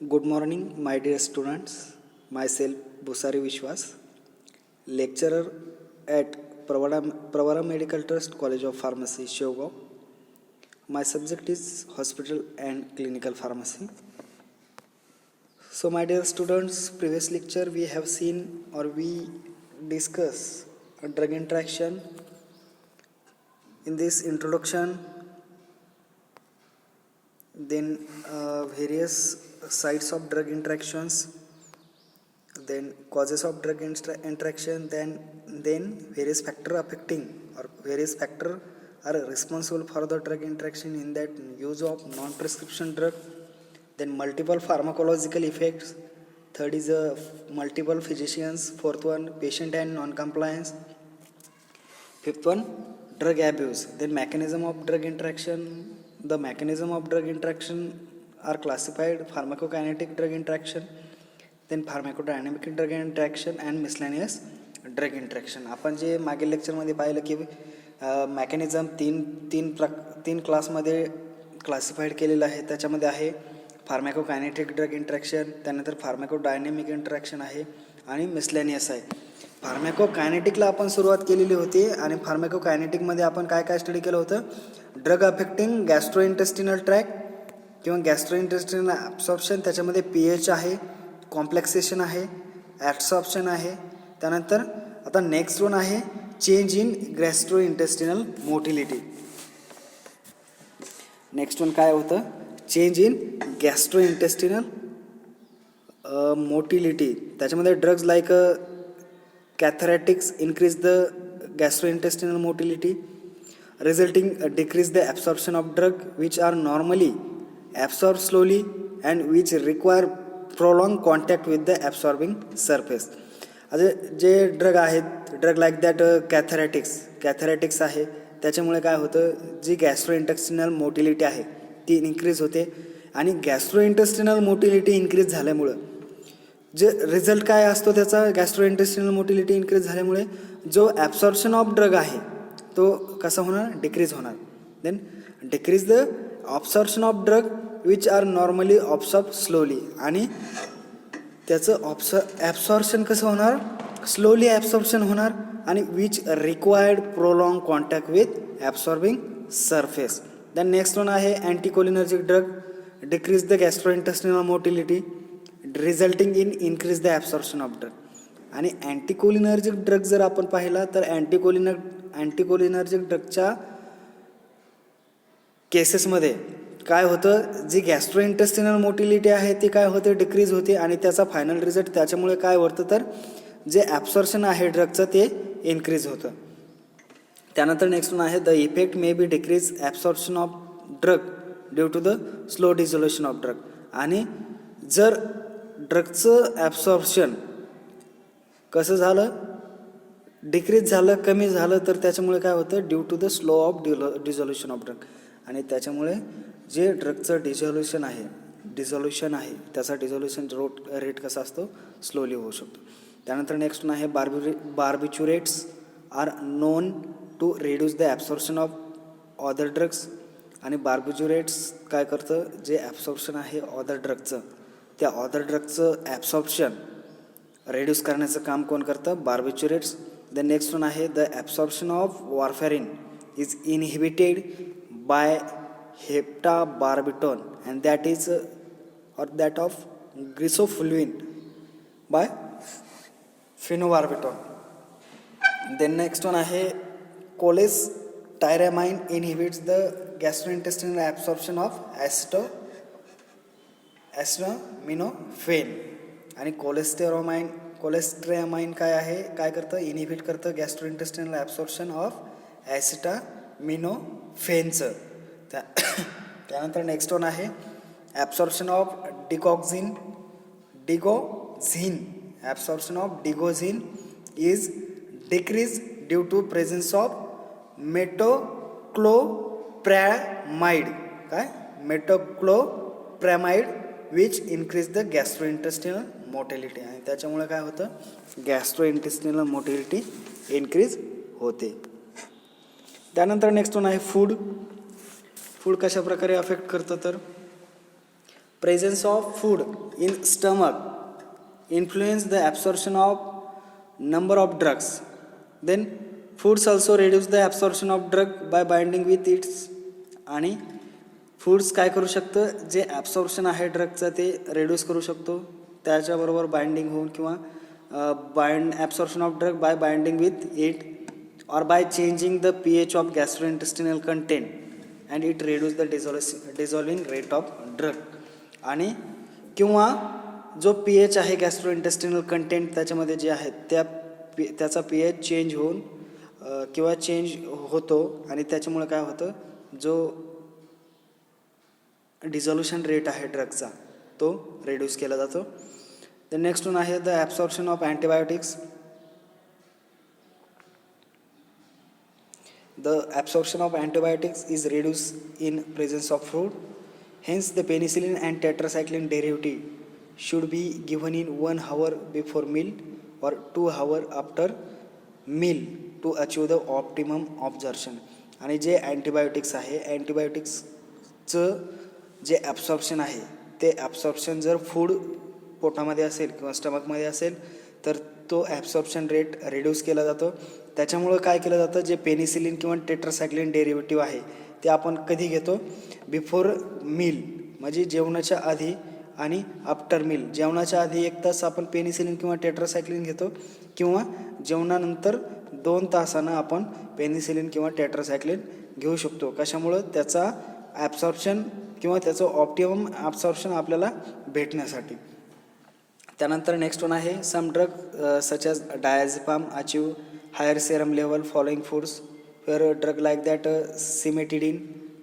Good morning, my dear students. Myself, Busari Vishwas, lecturer at Pravara Medical Trust College of Pharmacy, Shivagaon. My subject is Hospital and Clinical Pharmacy. So, my dear students, previous lecture we have seen or we discuss a drug interaction. In this introduction, then various sites of drug interactions, then causes of drug interaction, then various factor affecting or various factor are responsible for the drug interaction, in that use of non-prescription drug, then multiple pharmacological effects, third is multiple physicians, fourth one patient and non-compliance, fifth one drug abuse, then mechanism of drug interaction. The mechanism of drug interaction are classified: pharmacokinetic drug interaction, then pharmacodynamic drug interaction and miscellaneous drug interaction. आपण जे मागील लेक्चरमध्ये पाहिलं की mechanism तीन क्लासमध्ये classified केलेलं आहे. त्याच्यामध्ये आहे फार्मॅकोकायनेटिक ड्रग इंटरॅक्शन, त्यानंतर फार्मॅकोडायनॅमिक इंटरॅक्शन आहे आणि मिसलेनियस आहे. फार्मॅकोकायनेटिकला आपण सुरुवात केलेली होती आणि फार्मॅकोकायनेटिकमध्ये आपण काय काय स्टडी केलं होतं? ड्रग अफेक्टिंग गॅस्ट्रोइंटेस्टिनल ट्रॅक किंवा गॅस्ट्रोइंटेस्टिनल ॲब्सॉर्प्शन, त्याच्यामध्ये pH आहे, कॉम्प्लेक्सेशन आहे, ॲब्सॉर्प्शन आहे. त्यानंतर आता नेक्स्ट वन आहे change in gastrointestinal motility. Next one काय होतं? Change in gastrointestinal motility. त्याच्यामध्ये drugs like cathartics increase the gastrointestinal motility, resulting decrease the absorption of drug which are normally absorbed slowly and which require prolonged contact with the absorbing surface. आता जे drug आहेत, drug like that कॅथरॅटिक्स आहे, त्याच्यामुळे काय होतं, जी गॅस्ट्रोइंटेस्टिनल motility आहे ती increase होते. आणि गॅस्ट्रोइंटेस्टिनल मोटिलिटी इन्क्रीज झाल्यामुळं जे रिझल्ट काय असतो त्याचा, गॅस्ट्रोइंटेस्टिनल मोटिलिटी इन्क्रीज झाल्यामुळे जो ॲब्सॉर्प्शन ऑफ ड्रग आहे तो कसा होणार? डिक्रीज होणार. Then decrease the absorption of drug which are normally absorb slowly, आणि त्याचं ॲब्सॉर्प्शन कसं होणार? स्लोली ॲब्सॉर्प्शन होणार आणि which required prolong contact with absorbing surface. Then next one आहे anticholinergic drug, decrease the gastrointestinal motility resulting in increase the absorption of drug. आणि anticholinergic drug जर आपण पाहिला तर अँटीकोलिनर्जिक ड्रगच्या केसेसमध्ये काय होतं, जी गॅस्ट्रोइंटेस्टिनल मोटिलिटी आहे ती काय होते? डिक्रीज होते. आणि त्याचा फायनल रिझल्ट त्याच्यामुळे काय होतं, तर जे ॲब्सॉर्प्शन आहे ड्रगचं ते इन्क्रीज होतं. त्यानंतर नेक्स्ट वन आहे the effect may be decrease absorption of drug due to the slow dissolution of drug. आणि जर ड्रगचं ॲब्सॉर्प्शन कसं झालं, डिक्रीज झालं, कमी झालं, तर त्याच्यामुळे काय होतं, due to the slow of dissolution of drug. आणि त्याच्यामुळे जे ड्रगचं डिझोल्युशन आहे त्याचा डिझोल्युशन रेट कसा असतो? स्लोली होऊ शकतो. त्यानंतर नेक्स्ट आहे barbiturates are known to reduce the absorption of other drugs. आणि बार्बिच्युरेट्स काय करतं, जे ॲब्सॉर्प्शन आहे अदर ड्रगचं, त्या अदर ड्रगचं ॲब्सॉर्प्शन रिड्यूस करण्याचं काम कोण करतं? बार्बिच्युरेट्स. द नेक्स्ट वन आहे the absorption of warfarin is inhibited by heptabarbitone and that is or that of griseofulvin by phenobarbitone. Then next one आहे cholestyramine inhibits the gastrointestinal absorption of acetaminophen. आणि cholestyramine काय आहे, काय करतं? Inhibit करतं गॅस्ट्रोइंटेस्टिनल absorption of ॲसिटामिनोफेनचं. त्यानंतर next one आहे absorption of digoxin. Absorption of digoxin is decrease due to presence of metoclopramide. काय? Metoclopramide which increase the gastrointestinal motility. आणि त्याच्यामुळे काय होतं, गॅस्ट्रोइंटेस्टिनल मोटिलिटी इन्क्रीज होते. त्यानंतर नेक्स्ट वन आहे फूड. कशा प्रकारे अफेक्ट करतं, तर presence of food in stomach influence the absorption of number of drugs. Then foods also reduce the absorption of drug by binding with its. आणि फूड्स काय करू शकतं, जे ॲब्सॉर्प्शन आहे ड्रगचं ते रेड्यूस करू शकतो त्याच्याबरोबर बाइंडिंग होऊन, किंवा absorption of drug bye binding with it or by changing the pH of gastrointestinal content and it reduce the dissolving rate of drug. आणि किंवा जो pH आहे गॅस्ट्रोइंटेस्टिनल कंटेंट त्याच्यामध्ये जे आहे त्याचा pH चेंज होऊन किंवा चेंज होतो आणि त्याच्यामुळे काय होतं, जो डिझॉल्युशन रेट आहे ड्रगचा तो रिड्यूस केला जातो. द नेक्स्ट वन आहे the absorption of antibiotics. The absorption of antibiotics is reduced in presence of food. Hence, the penicillin and tetracycline derivative should be given in 1 hour before meal or 2 hours after meal to achieve the optimum absorption. आणि जे antibiotics आहे, अँटीबायोटिक्सचं जे absorption आहे ते absorption जर food पोटामध्ये असेल किंवा स्टमकमध्ये असेल तर तो ॲब्सॉर्प्शन रेट रिड्यूस केला जातो. त्याच्यामुळं काय केलं जातं, जे पेनिसिलिन किंवा टेट्रासायक्लिन डेरिव्हेटिव्ह आहे ते आपण कधी घेतो, बिफोर मील म्हणजे जेवणाच्या आधी आणि आफ्टर मील. जेवणाच्या आधी 1 तास आपण पेनिसिलिन किंवा टेट्रासायक्लिन घेतो, किंवा जेवणानंतर 2 तासानं आपण पेनिसिलिन किंवा टेट्रासायक्लिन घेऊ शकतो. कशामुळं, त्याचा ॲब्सॉर्प्शन किंवा त्याचं ऑप्टिमम ॲब्सॉर्प्शन आपल्याला भेटण्यासाठी. त्यानंतर नेक्स्ट वन आहे some drug such as diazepam achieve higher serum level following foods where drug like that cimetidine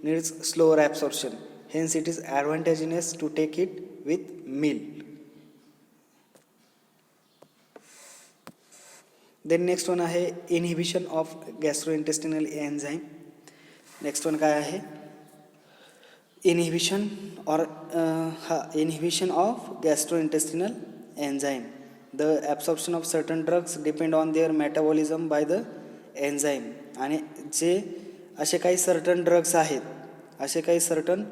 needs slower absorption, hence it is advantageous to take it with meal. Then next one आहे inhibition of gastrointestinal enzyme. Next one काय आहे, inhibition or inhibition of gastrointestinal enzyme. The absorption of certain drugs depend on their metabolism by the enzyme. आणि जे असे काही certain drugs आहेत, असे काही सर्टन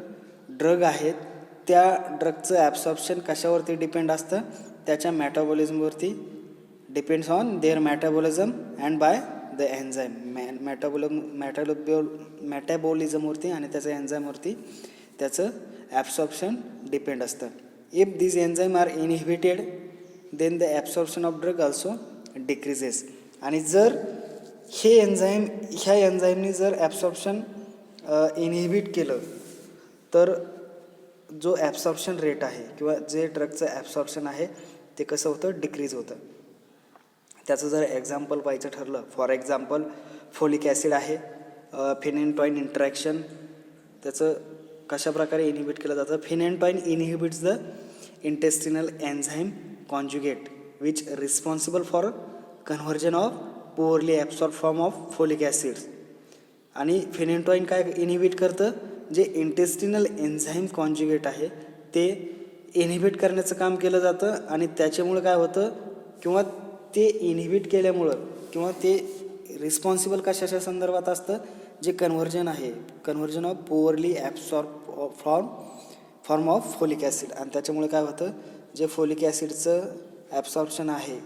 ड्रग आहेत, त्या ड्रगचं ॲब्सॉर्प्शन कशावरती डिपेंड असतं, त्याच्या मेटाबॉलिझमवरती. Depends on their metabolism and by the enzyme. मेटाबॉलिझमवरती आणि त्याच्या एन्झाईमवरती त्याचं ॲब्सॉर्प्शन डिपेंड असतं. If these enzymes are inhibited, then the absorption of drug also decreases. आणि जर ह्या एन्झाईमनी जर ॲब्सॉर्प्शन इनहिबिट केलं तर जो ॲब्सॉर्प्शन रेट आहे किंवा जे ड्रगचं ॲब्सॉर्प्शन आहे ते कसं होतं, डिक्रीज होतं. त्याचं जर एक्झाम्पल पाहायचं ठरलं, फॉर एक्झाम्पल फोलिक ॲसिड आहे, फिनेंटॉइन इंटरॅक्शन त्याचं कशा प्रकारे इनहिबिट केलं जातं. Phenytoin inhibits the intestinal enzyme conjugate which responsible for conversion of poorly absorb form of folic acids. आणि फिनेंटॉइन काय इनहिबिट करतं, जे इंटेस्टिनल एन्झाईम कॉन्जुगेट आहे ते इनहिबिट करण्याचं काम केलं जातं. आणि त्याच्यामुळं काय होतं, किंवा ते इनहिबिट केल्यामुळं किंवा ते रिस्पॉन्सिबल कशाच्या संदर्भात असतं, जे कन्व्हर्जन आहे, conversion of poorly absorb form of folic acid. आणि त्याच्यामुळे काय होतं, जे फोलिक ॲसिडचं ॲब्सॉर्प्शन आहे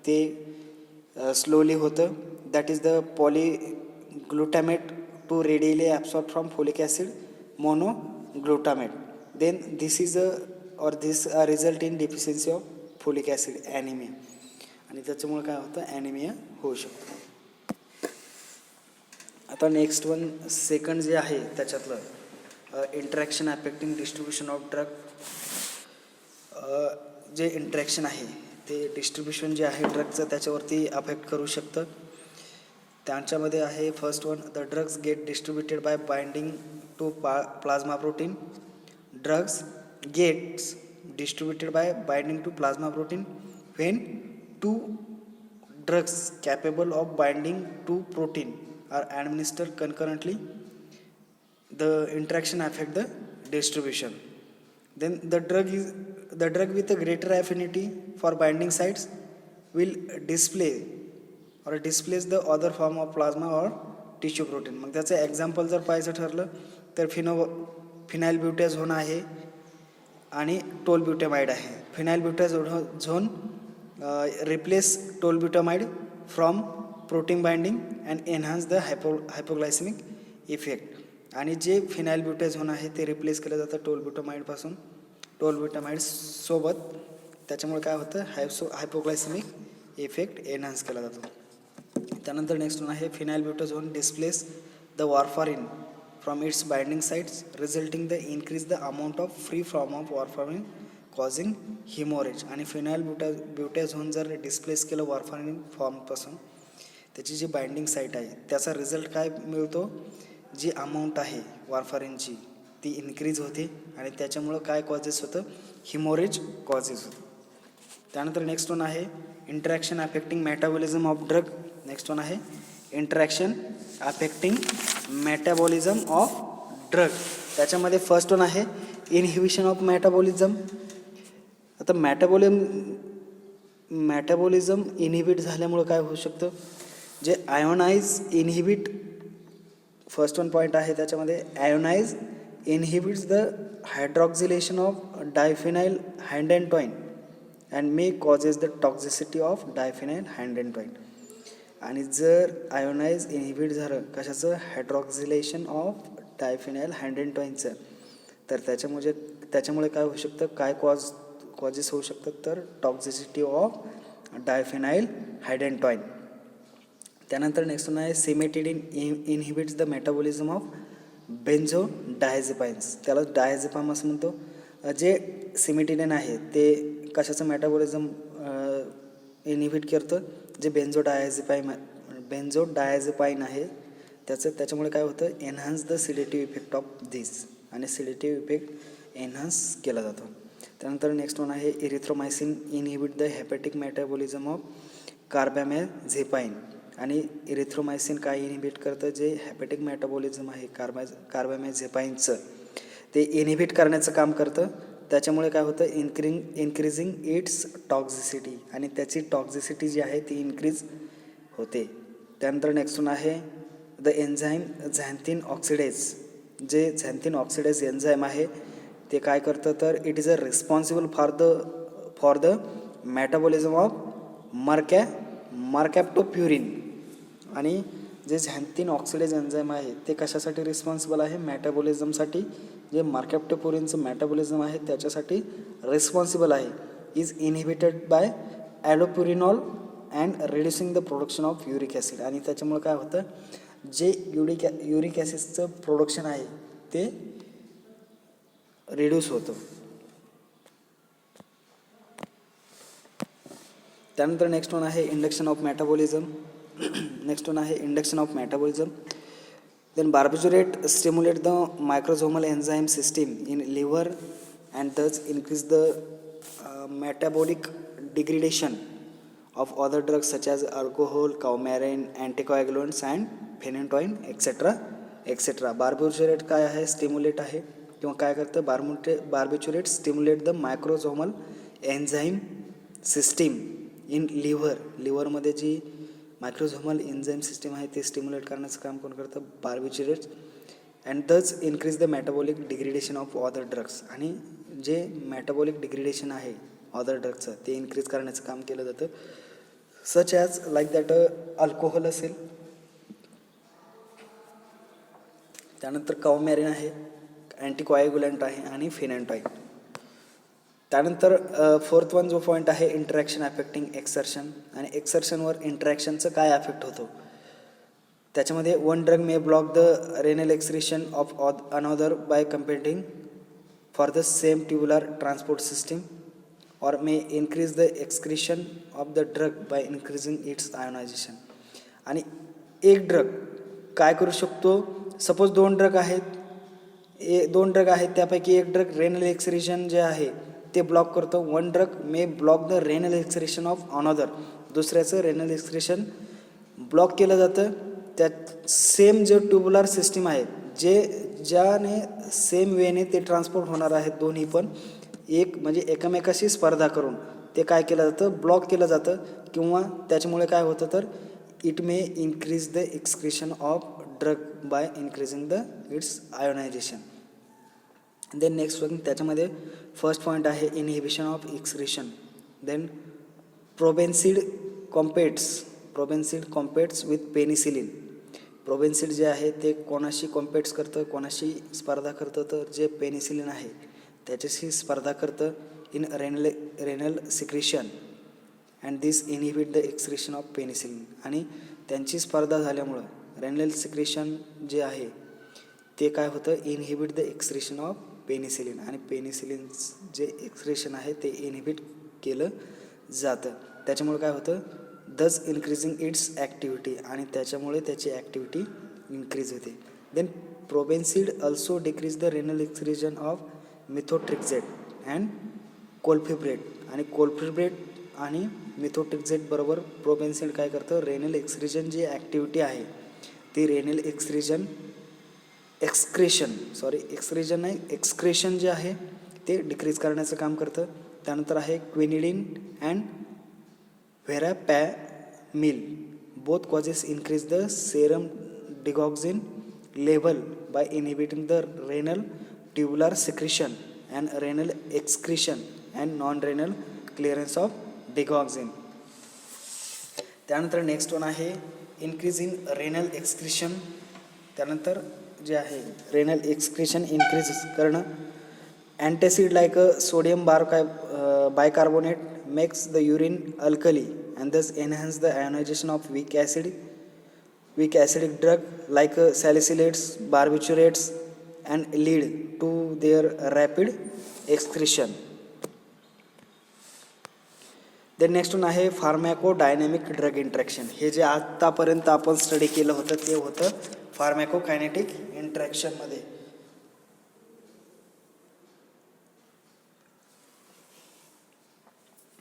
ते स्लोली होतं. That is the polyglutamate to readily absorb from folic acid monoglutamate. Then this is this result in deficiency of folic acid anaemia. आणि त्याच्यामुळे काय होतं, ॲनिमिया होऊ शकतो. आता नेक्स्ट वन सेकंड जे आहे त्याच्यातलं interaction affecting distribution of drug. जे इंटरॅक्शन आहे ते डिस्ट्रीब्युशन जे आहे ड्रगचं त्याच्यावरती अफेक्ट करू शकतं. त्यांच्यामध्ये आहे first one, the drugs get distributed by binding to plasma protein. Drugs gets distributed by binding to plasma protein when two drugs capable of binding to protein are administered concurrently, the interaction affect the distribution. Then the drug with a greater affinity for binding sites will displace the other form of plasma or tissue protein. मग त्याचं example जर पाहायचं ठरलं तर phenyl ब्युटॅझोन आहे आणि tolbutamide आहे. Phenylbutazone replace tolbutamide from protein binding and enhance the hypoglycaemic effect. आणि जे फिनाइलब्युटाझोन आहे ते रिप्लेस केलं जातं टोलब्युटामाइडपासून, टोलब्युटामाइड सोबत. त्याच्यामुळे काय होतं, हायपोग्लायसेमिक इफेक्ट एनहान्स केला जातो. त्यानंतर नेक्स्ट वन आहे phenylbutazone displace the warfarin from its binding sites resulting the increase the amount of free form of warfarin causing haemorrhage. आणि फिनाइलब्युटाझोन जर डिस्प्लेस केलं वॉरफारिन फॉर्मपासून, त्याची जी बाइंडिंग साईट आहे त्याचा रिझल्ट काय मिळतो, जी अमाऊंट आहे वॉरफारिनची ती इन्क्रीज होते आणि त्याच्यामुळं काय कॉजेस होतं, हिमोरेज कॉजेस होतं. त्यानंतर नेक्स्ट वन आहे interaction affecting metabolism of drug. Next one आहे interaction affecting metabolism of drug. त्याच्यामध्ये फर्स्ट वन आहे इनहिबिशन ऑफ मेटाबॉलिझम. आता मेटाबॉलिझम इनहिबिट झाल्यामुळं काय होऊ शकतं, जे ionise inhibit, first one point आहे त्याच्यामध्ये, ionise inhibits the hydroxylation of diphenyl hydantoin and may causes the toxicity of diphenyl hydantoin. आणि जर आयोनाइज इनहिबिट झालं कशाचं, हायड्रॉक्झिलेशन ऑफ डायफिनाइल हायड्रेनटॉइनचं, तर त्याच्यामुळे काय होऊ शकतं, काय कॉजेस होऊ शकतात, तर टॉक्झिसिटी ऑफ डायफिनाइल हायड्रेनटॉइन. त्यानंतर नेक्स्ट वन आहे cimetidine inhibits the metabolism of benzodiazepines. त्याला डायझेपाम असं म्हणतो. जे सिमेटिडिन आहे ते कशाचं मेटाबॉलिझम इनहिबिट करतं, जे बेन्झोडायझेपाईन आहे त्याच्यामुळे काय होतं, enhance the sedative effect of this, आणि सिडेटिव्ह इफेक्ट एनहान्स केला जातो. त्यानंतर नेक्स्ट वन आहे इरिथ्रोमायसिन इनहिबिट द हेपॅटिक मेटाबॉलिझम ऑफ कार्बामॅझेपाईन. आणि इरिथ्रोमायसिन काय इनहिबिट करतं, जे हेपॅटिक मेटाबॉलिझम आहे कार्बामॅझेपाईनचं ते इनहिबिट करण्याचं काम करतं. त्याच्यामुळे काय होतं, इन्क्रीजिंग इट्स टॉक्झिसिटी, आणि त्याची टॉक्झिसिटी जी आहे ती इन्क्रीज होते. त्यानंतर नेक्स्ट वन आहे द एन्झाईम झॅन्थिन ऑक्सिडेज. जे झॅन्थिन ऑक्सिडेज एन्झाईम आहे ते काय करतं, तर it is a responsible for the metabolism of mercaptopurine. आणि जे झॅन्थिन ऑक्सिडेज एन्झाईम आहे ते कशासाठी रिस्पॉन्सिबल आहे, मेटाबॉलिझमसाठी. जे मर्कॅप्टोप्युरिनचं मेटाबॉलिझम आहे त्याच्यासाठी रिस्पॉन्सिबल आहे. Is inhibited by allopurinol and reducing the production of uric acid. आणि त्याच्यामुळे काय होतं, जे युरिक ॲसिडचं प्रोडक्शन आहे ते रिड्यूस होतं. त्यानंतर नेक्स्ट वन आहे induction of metabolism. Then barbiturate stimulate the microsomal enzyme system in liver and thus increase the metabolic degradation of other drugs such as alcohol, coumarin, anticoagulants and phenytoin etc. Barbiturate काय आहे, stimulate आहे किंवा काय करतं, barbiturate stimulate the microsomal enzyme system in लिव्हरमध्ये जी microsomal enzyme system आहे ते स्टिम्युलेट करण्याचं काम कोण करतं, barbiturates. And thus increase the metabolic degradation of other drugs. आणि जे मेटाबॉलिक डिग्रेडेशन आहे अदर ड्रग्सचं ते इन्क्रीज करण्याचं काम केलं जातं. Such as like that alcohol असेल, त्यानंतर काउमॅरिन आहे, अँटीकोॲग्युलंट आहे आणि फिनॅन्टॉइन. त्यानंतर फोर्थ वन जो पॉईंट आहे इंटरॅक्शन अफेक्टिंग एक्सर्शन. आणि एक्सर्शनवर इंटरॅक्शनचं काय अफेक्ट होतो, त्याच्यामध्ये one drug may block the renal excretion of another by competing for the same tubular transport system or may increase the excretion of the drug by increasing its ionisation. आणि एक drug काय करू शकतो, suppose दोन drug आहेत त्यापैकी एक drug renal excretion जे आहे ते ब्लॉक करतो. One drug may block the renal excretion of another, दुसऱ्याचं रेनल एक्सक्रीशन ब्लॉक केलं जातं. त्यात सेम जे ट्युब्युलर सिस्टीम आहे ज्याने सेम वेने ते ट्रान्सपोर्ट होणार आहेत दोन्ही पण एक म्हणजे एकमेकाशी स्पर्धा करून ते काय केलं जातं, ब्लॉक केलं जातं. किंवा त्याच्यामुळे काय होतं, तर it may increase the excretion of drug by increasing the its ionisation. Then next one त्याच्यामध्ये फर्स्ट पॉईंट आहे inhibition of excretion. Then probenecid competes with penicillin. Probenecid जे आहे ते कोणाशी कॉम्पेट्स करतं, कोणाशी स्पर्धा करतं, तर जे पेनिसिलिन आहे त्याच्याशी स्पर्धा करतं in renal secretion and this inhibit the excretion of penicillin. आणि त्यांची स्पर्धा झाल्यामुळं रेनल सिक्रिशन जे आहे ते काय होतं, inhibit the excretion of penicillin. आणि पेनिसिलिन जे एक्सक्रिशन आहे ते इनहिबिट केलं जातं. त्याच्यामुळे काय होतं, दस इन्क्रीजिंग इट्स ॲक्टिव्हिटी, आणि त्याच्यामुळे त्याची ॲक्टिव्हिटी इन्क्रीज होते. Then probenecid also decrease the renal excretion of methotrexate and clofibrate. आणि कोल्फिब्रेट आणि मिथोट्रिक्झेट बरोबर प्रोबेन्सिड काय करतं, रेनल एक्सक्रिशन जी ॲक्टिव्हिटी आहे ती रेनल एक्सक्रेशन जे आहे ते डिक्रीज करण्याचं काम करतं. त्यानंतर आहे quinidine and verapamil. Both causes increase the serum digoxin level by inhibiting the renal tubular secretion and renal excretion and non renal clearance of digoxin. त्यानंतर नेक्स्ट वन आहे इन्क्रीज इन रेनल एक्सक्रिशन. त्यानंतर जे आहे renal excretion increase करणं. Antacid like sodium bicarbonate makes the urine alkali and thus enhance the ionization of weak acidic drug like salicylates, barbiturates and lead to their rapid excretion. Then next one आहे फार्मॅकोडायनॅमिक drug interaction. हे जे आतापर्यंत आपण study केलं होतं ते होतं फार्मॅकोकायनेटिक इंट्रॅक्शनमध्ये.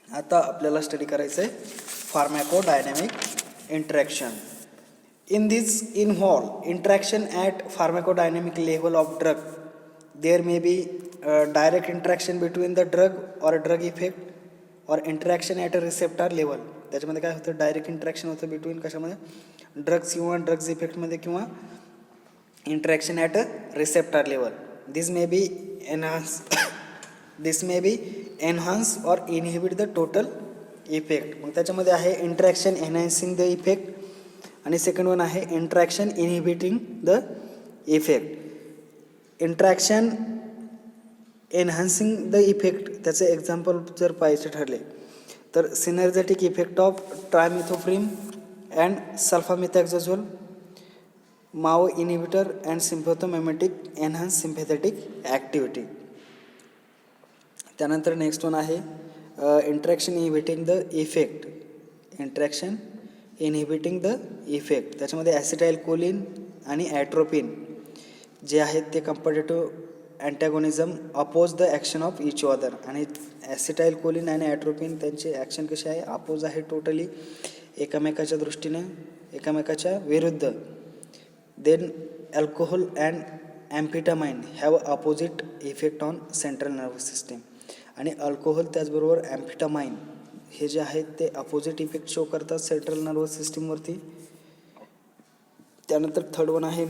आता आपल्याला स्टडी करायचं आहे pharmacodynamic interaction. In this involve interaction at pharmacodynamic level of drug. There may be direct interaction between the drug or drug effect or interaction at a receptor level. त्याच्यामध्ये काय होतं, डायरेक्ट इंट्रॅक्शन होतं between कशामध्ये, drugs किंवा drugs इफेक्टमध्ये, किंवा interaction at a receptor level. This may be enhance or inhibit the total effect. मग त्याच्यामध्ये आहे इंट्रॅक्शन एनहान्सिंग द इफेक्ट आणि सेकंड वन आहे interaction inhibiting the effect. Interaction enhancing the effect त्याचे एक्झाम्पल जर पाहायचे ठरले तर synergistic effect of trimethoprim and sulfamethoxazole, MAO inhibitor and sympathomimetic enhance sympathetic activity. त्यानंतर नेक्स्ट वन आहे interaction inhibiting the effect. Interaction inhibiting the effect त्याच्यामध्ये acetyl choline आणि atropine जे आहेत ते comparative antagonism oppose the action of each other. आणि acetyl choline आणि atropine त्यांचे ॲक्शन कसे आहे, अपोज आहे टोटली, एकमेकाच्या दृष्टीने एकमेकाच्या विरुद्ध. Then alcohol and amphetamine have opposite effect on central nervous system. आणि अल्कोहोल त्याचबरोबर ॲम्फिटामाइन हे जे आहेत ते अपोजिट इफेक्ट शो करतात सेंट्रल नर्वस सिस्टीमवरती. त्यानंतर थर्ड वन आहे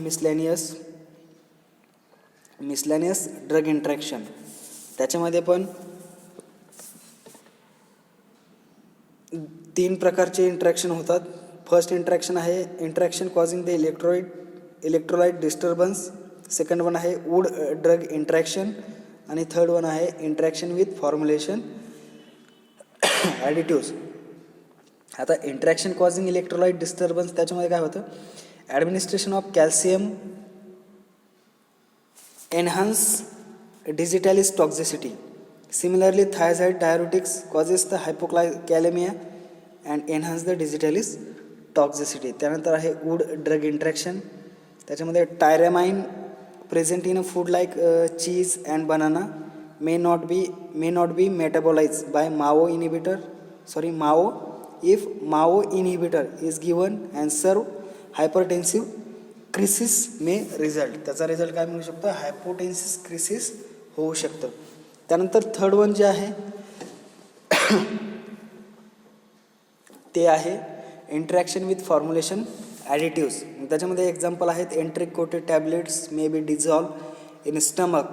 मिसलॅनियस ड्रग इंट्रॅक्शन. त्याच्यामध्ये पण 3 प्रकारचे इंट्रॅक्शन होतात. फर्स्ट इंट्रॅक्शन आहे interaction causing the electrolyte disturbance. Second one आहे वूड ड्रग इंट्रॅक्शन आणि थर्ड वन आहे इंट्रॅक्शन विथ फॉर्म्युलेशन ॲडिटिव्स. आता इंट्रॅक्शन कॉझिंग इलेक्ट्रोलाइट डिस्टर्बन्स त्याच्यामध्ये काय होतं, administration of calcium enhance digitalis toxicity. Similarly thiazide diuretics causes the hypokalaemia and enhance the digitalis toxicity. त्यानंतर आहे food drug interaction. त्याच्यामध्ये tyramine present in a food like cheese and banana may not be metabolized by MAO if MAO inhibitor is given and served hypertensive crisis may result. त्याचा result काय मिळू शकतो, हायपोटेन्सिस crisis होऊ शकतं. त्यानंतर third one जे आहे ते आहे इंट्रॅक्शन विथ फॉर्म्युलेशन ॲडिटिव्स. त्याच्यामध्ये एक्झाम्पल आहेत एंट्रिक coated tablets may be dissolve in stomach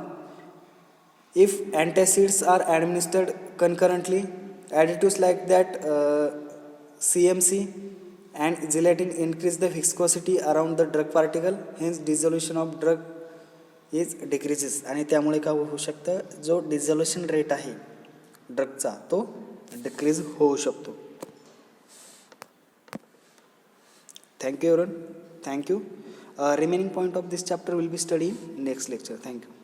If antacids are administered concurrently, additives like that CMC and gelatin increase the viscosity around the drug particle, hence dissolution of drug is decreases. आणि त्यामुळे काय होऊ शकतं, जो dissolution rate आहे ड्रगचा तो decrease होऊ शकतो. Thank you everyone. Thank you. Remaining point of this chapter will be studied in next lecture. Thank you.